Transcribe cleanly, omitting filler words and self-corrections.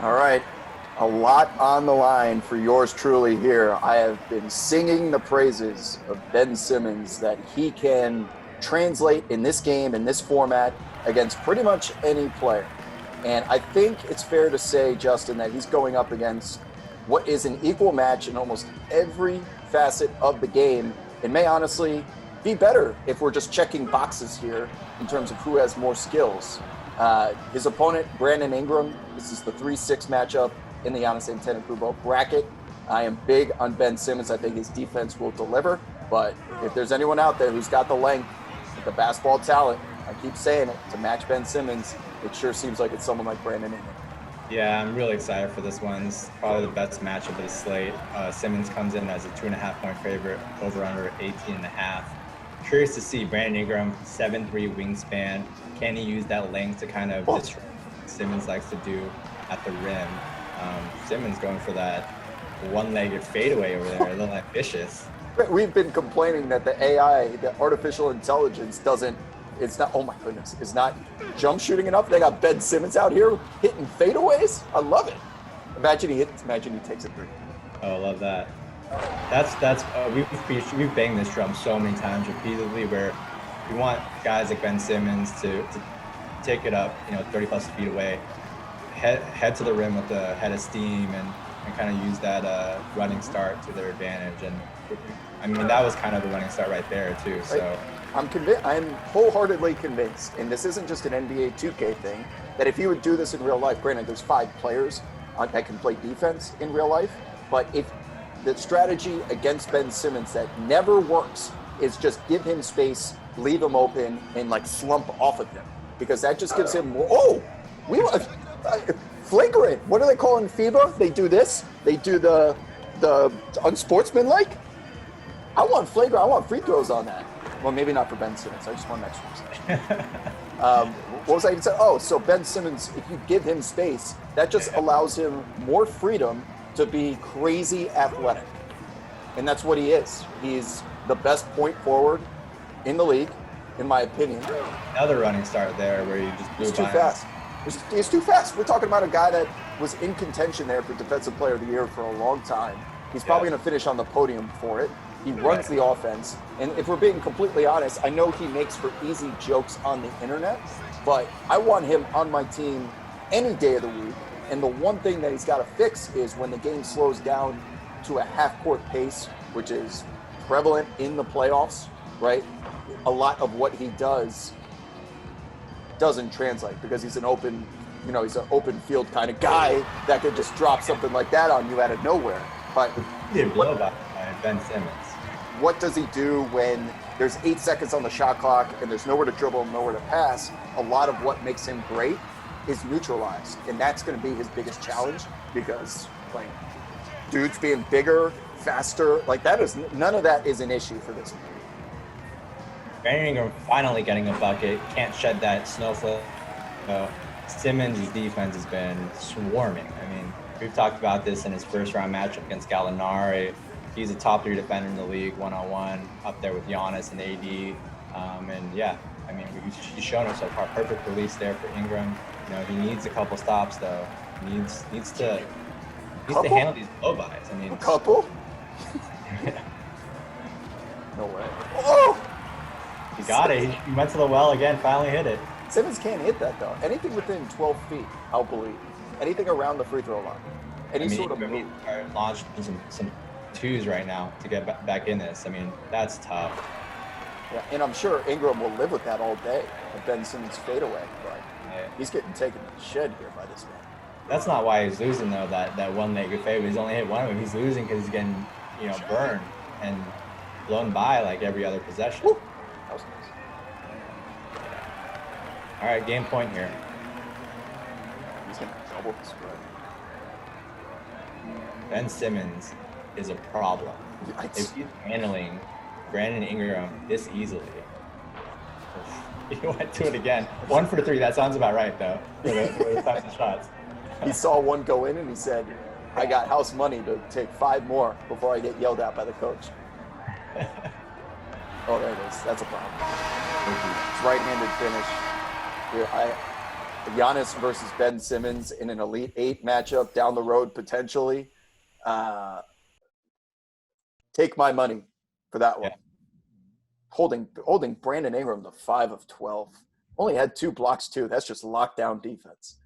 All right. A lot on the line for yours truly here. I have been singing the praises of Ben Simmons that he can translate in this game, in this format, against pretty much any player. And I think it's fair to say, Justin, that he's going up against what is an equal match in almost every facet of the game. It may honestly be better if we're just checking boxes here in terms of who has more skills. His opponent, Brandon Ingram, this is the 3-6 matchup in the Giannis Antetokounmpo bracket. I am big on Ben Simmons. I think his defense will deliver. But if there's anyone out there who's got the length, the basketball talent, I keep saying it, to match Ben Simmons, it sure seems like it's someone like Brandon Ingram. Yeah, I'm really excited for this one. It's probably the best matchup of the slate. Simmons comes in as a 2.5-point favorite, over under 18.5. Curious to see Brandon Ingram, 7'3" wingspan. Can he use that length to kind of disrupt what Simmons likes to do at the rim? Simmons going for that one-legged fadeaway over there, a little ambitious. We've been complaining that the AI, the artificial intelligence, it's not jump shooting enough. They got Ben Simmons out here hitting fadeaways. I love it. Imagine he takes a three. Oh, I love that. That's we've banged this drum so many times repeatedly, where we want guys like Ben Simmons to take it up, 30 plus feet away, head to the rim with a head of steam, and kind of use that running start to their advantage. And I mean, that was kind of the running start right there too. So I'm wholeheartely convinced, and this isn't just an NBA 2K thing, that if you would do this in real life, granted there's 5 players that can play defense in real life, but if the strategy against Ben Simmons that never works is just give him space, leave him open, and like slump off of him, because that just gives him more. Flagrant. What do they call in FIBA? They do this. They do the unsportsmanlike. I want flagrant. I want free throws on that. Well, maybe not for Ben Simmons. I just want an extra possession. What was I even saying? Oh, so Ben Simmons, if you give him space, that just allows him more freedom to be crazy athletic. And that's what he is. He's the best point forward in the league, in my opinion. Another running start there where you just blew He's too fast. He's too fast. We're talking about a guy that was in contention there for Defensive Player of the Year for a long time. He's probably going to finish on the podium for it. He runs the offense. And if we're being completely honest, I know he makes for easy jokes on the internet, but I want him on my team any day of the week. And the one thing that he's got to fix is when the game slows down to a half-court pace, which is prevalent in the playoffs, right? A lot of what he doesn't translate because he's an open field kind of guy that could just drop something like that on you out of nowhere. But he did blow by Ben Simmons. What does he do when there's 8 seconds on the shot clock and there's nowhere to dribble and nowhere to pass? A lot of what makes him great is neutralized, and that's going to be his biggest challenge, because like dudes being bigger, faster, like that is none of that is an issue for this man. Brandon Ingram finally getting a bucket, can't shed that snowflake. Simmons' defense has been swarming. I mean, we've talked about this in his first round matchup against Gallinari. He's a top 3 defender in the league, one-on-one, up there with Giannis and AD. And yeah, I mean, he's shown it so far. Perfect release there for Ingram. He needs a couple stops though. He needs to handle these blow-bys. I mean, a couple? No way. Oh! He got it. He went to the well again, finally hit it. Simmons can't hit that though. Anything within 12 feet, I'll believe. Anything around the free throw line. Sort of move. Launched some twos right now to get back in this. I mean, that's tough. Yeah, and I'm sure Ingram will live with that all day, with Ben Simmons fadeaway, but he's getting taken to the shed here by this man. That's not why he's losing though, that one-legged fadeaway. He's only hit one of them. He's losing because he's getting, burned and blown by like every other possession. Woo. That was nice. All right, game point here. He's going to double the spread. Ben Simmons is a problem. If he's handling Brandon Ingram this easily. He went to it again. 1 for 3. That sounds about right, though, for the types of shots. He saw one go in and he said, I got house money to take 5 more before I get yelled at by the coach. Oh, there it is. That's a problem. It's right-handed finish. Giannis versus Ben Simmons in an Elite Eight matchup down the road potentially. Uh, take my money for that Yeah. one. Holding Brandon Ingram to 5 of 12. Only had 2 blocks too. That's just lockdown defense.